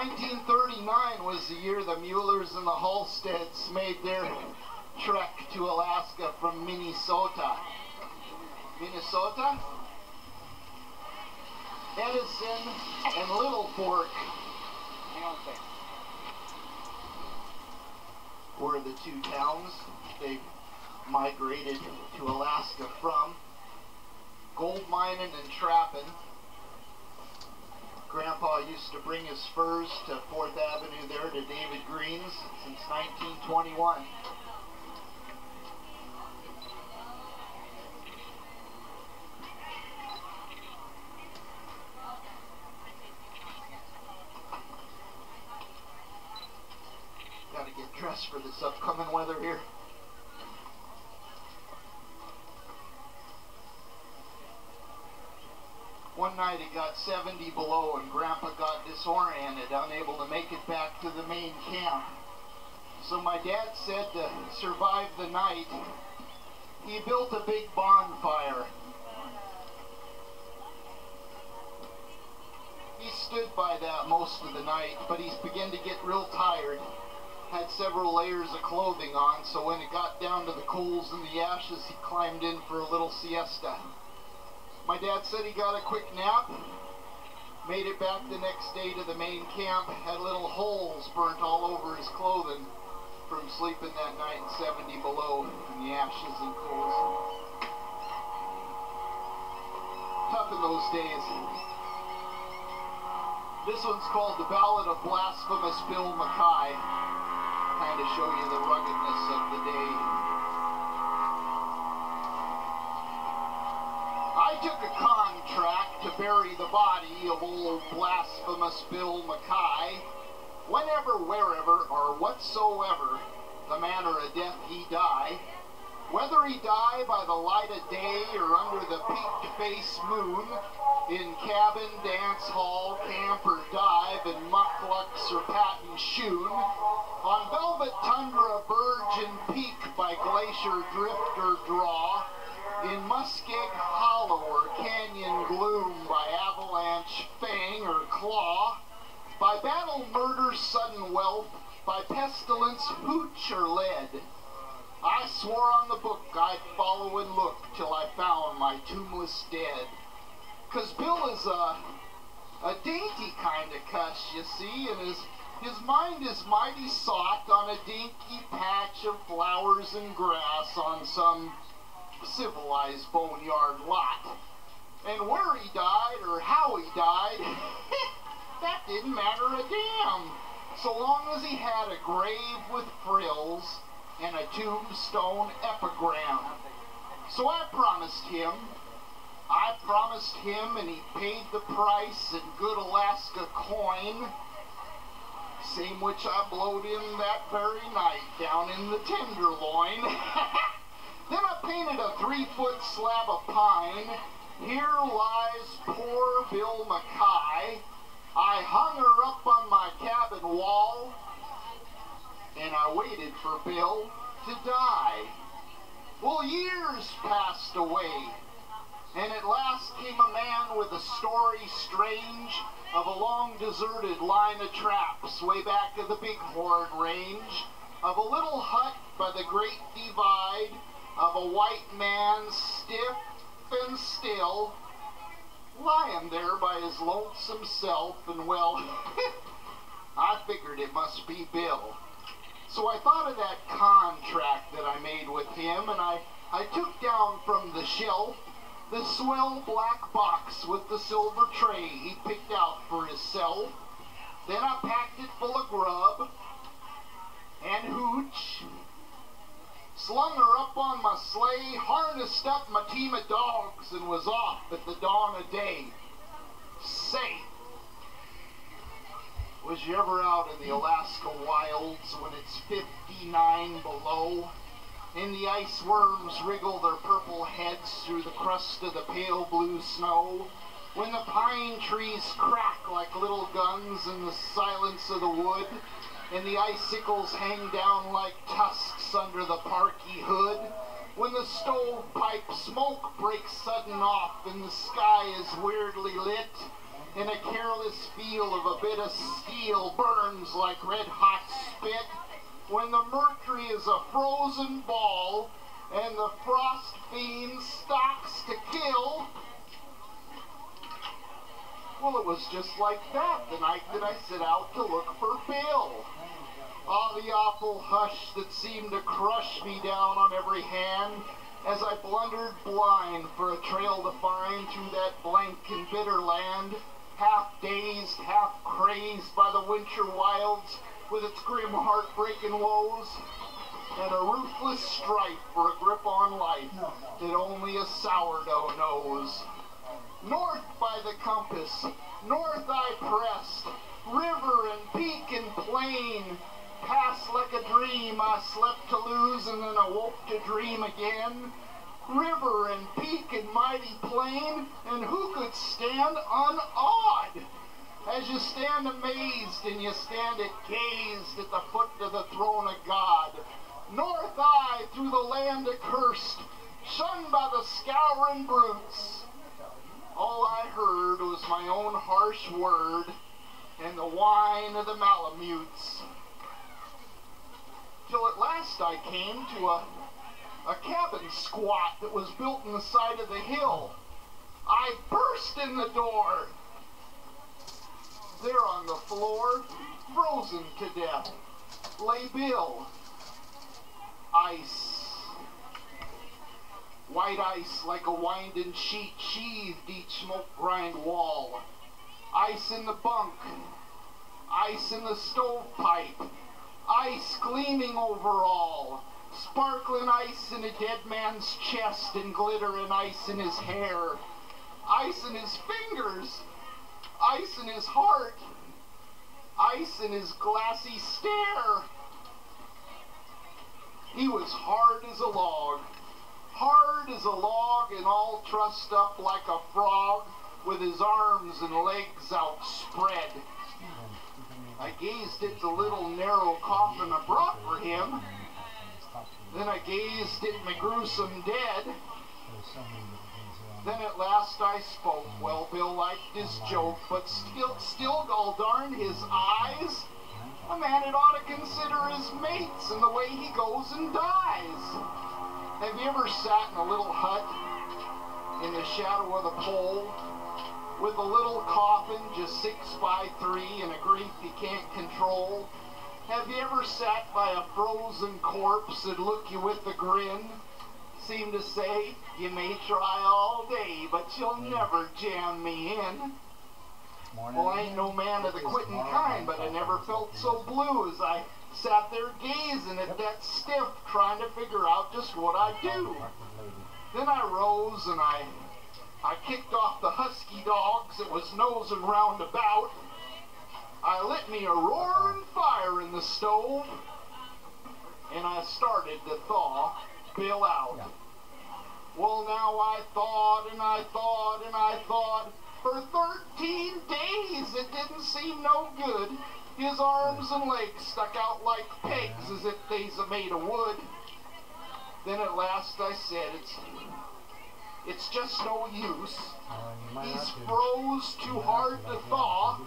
1939 was the year the Muellers and the Halsteads made their trek to Alaska from Minnesota. Minnesota? Edison and Little Fork were the two towns they migrated to Alaska from. Gold mining and trapping. Grandpa used to bring his furs to 4th Avenue there to David Green's since 1921. Gotta get dressed for this upcoming weather here. One night it got 70 below and Grandpa got disoriented, unable to make it back to the main camp. So my dad said to survive the night, he built a big bonfire. He stood by that most of the night, but he began to get real tired. Had several layers of clothing on, so when it got down to the coals and the ashes, he climbed in for a little siesta. My dad said he got a quick nap, made it back the next day to the main camp, had little holes burnt all over his clothing from sleeping that night in 70 below in the ashes and coals. Tough in those days. This one's called the Ballad of Blasphemous McKie. Kind of show you the ruggedness of the day. I took a contract to bury the body of old Blasphemous McKie, whenever, wherever, or whatsoever the manner of death he die, whether he die by the light of day or under the peaked-face moon, in cabin, dance hall, camp, or dive, in mucklucks or patent shoon, on velvet tundra, verge and peak by glacier drift or draw, in muskeg hollow or canyon gloom by avalanche fang or claw, by battle, murder, sudden wealth, by pestilence, hooch or lead. I swore on the book I'd follow and look till I found my tombless dead. 'Cause Bill is a dainty kind of cuss, you see, and his mind is mighty soft on a dinky patch of flowers and grass on some civilized boneyard lot. And where he died or how he died, that didn't matter a damn, so long as he had a grave with frills and a tombstone epigram. So I promised him, and he paid the price in good Alaska coin, same which I blowed in that very night down in the Tenderloin. Then I painted a 3-foot slab of pine. Here lies poor Bill McKie. I hung her up on my cabin wall, and I waited for Bill to die. Well, years passed away, and at last came a man with a story strange of a long deserted line of traps way back of the Bighorn Range, of a little hut by the Great Divide, of a white man stiff and still, lying there by his lonesome self, and well, I figured it must be Bill. So I thought of that contract that I made with him, and I took down from the shelf the swell black box with the silver tray he picked out for himself. Then I packed it full of grub and hooch, slung her up on my sleigh, harnessed up my team of dogs, and was off at the dawn of day. Say, was you ever out in the Alaska wilds when it's 59 below, and the ice worms wriggle their purple heads through the crust of the pale blue snow, when the pine trees crack like little guns in the silence of the wood, and the icicles hang down like tusks under the parky hood, when the stovepipe smoke breaks sudden off and the sky is weirdly lit, and a careless feel of a bit of steel burns like red-hot spit, when the mercury is a frozen ball and the frost fiend stalks to kill. Well, it was just like that the night that I set out to look for Bill. Ah, the awful hush that seemed to crush me down on every hand as I blundered blind for a trail to find through that blank and bitter land, half dazed, half crazed by the winter wilds with its grim heartbreaking woes, and a ruthless strife for a grip on life that only a sourdough knows. North by the compass, north I pressed, river and peak and plain, passed like a dream I slept to lose and then awoke to dream again. River and peak and mighty plain, and who could stand unawed? As you stand amazed and you stand at gazed at the foot of the throne of God. North I through the land accursed, shunned by the scouring brutes. All I heard was my own harsh word and the whine of the malamutes. Till at last I came to a cabin squat that was built in the side of the hill. I burst in the door. There on the floor, frozen to death, lay Bill. Ice. White ice like a winding sheet sheathed each smoke-grimed wall. Ice in the bunk. Ice in the stovepipe. Ice gleaming over all. Sparkling ice in a dead man's chest and glittering ice in his hair. Ice in his fingers. Ice in his heart. Ice in his glassy stare. He was hard as a log. Hard as a log and all trussed up like a frog with his arms and legs outspread. I gazed at the little narrow coffin I brought for him. Then I gazed at my gruesome dead. Then at last I spoke. Well, Bill liked his joke, but still, gall darn his eyes. A man had ought to consider his mates and the way he goes and dies. Have you ever sat in a little hut in the shadow of the pole with a little coffin just 6 by 3 and a grief you can't control? Have you ever sat by a frozen corpse that look you with a grin? Seem to say, you may try all day, but you'll never jam me in. Well, I ain't no man of the quitting kind, but I never felt so blue as I sat there gazing at that stiff, trying to figure out just what I'd do. Then I rose and I kicked off the husky dogs that was nosing round about. I lit me a roaring fire in the stove, and I started to thaw Bill out. Well, now I thought and I thought and I thought. For 13 days it didn't seem no good. His arms and legs stuck out like pegs as if they's made of wood. Then at last I said, it's just no use. He's froze too hard to thaw.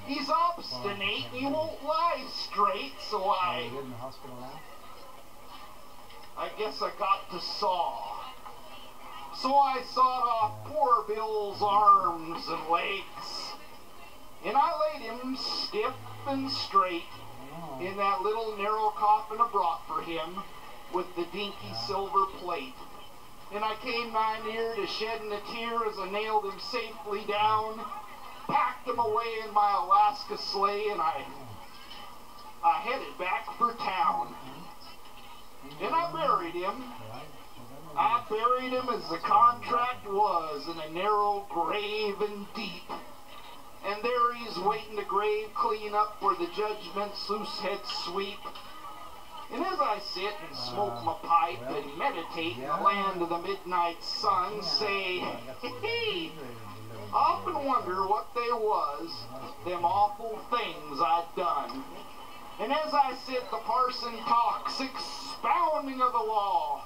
He's obstinate and he won't lie straight, so I guess I got to saw. So I sawed off poor Bill's arms and legs, and I laid him stiff and straight in that little narrow coffin I brought for him with the dinky silver plate. And I came nigh near to shedding a tear as I nailed him safely down, packed him away in my Alaska sleigh, and I headed back for town. And I buried him. I buried him as the contract was, in a narrow grave and deep. And there he's waiting to grave clean up where the judgment's loose head sweep. And as I sit and smoke my pipe and meditate in the land of the midnight sun, say, hey, often wonder what they was, them awful things I'd done. And as I sit, the parson talks, expounding of the law,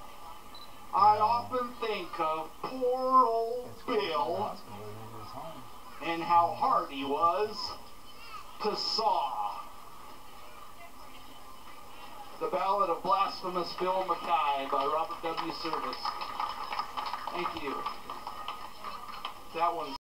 I often think of poor old Bill and how hard he was to saw. The Ballad of Blasphemous Bill McKie by Robert W. Service. Thank you. That one's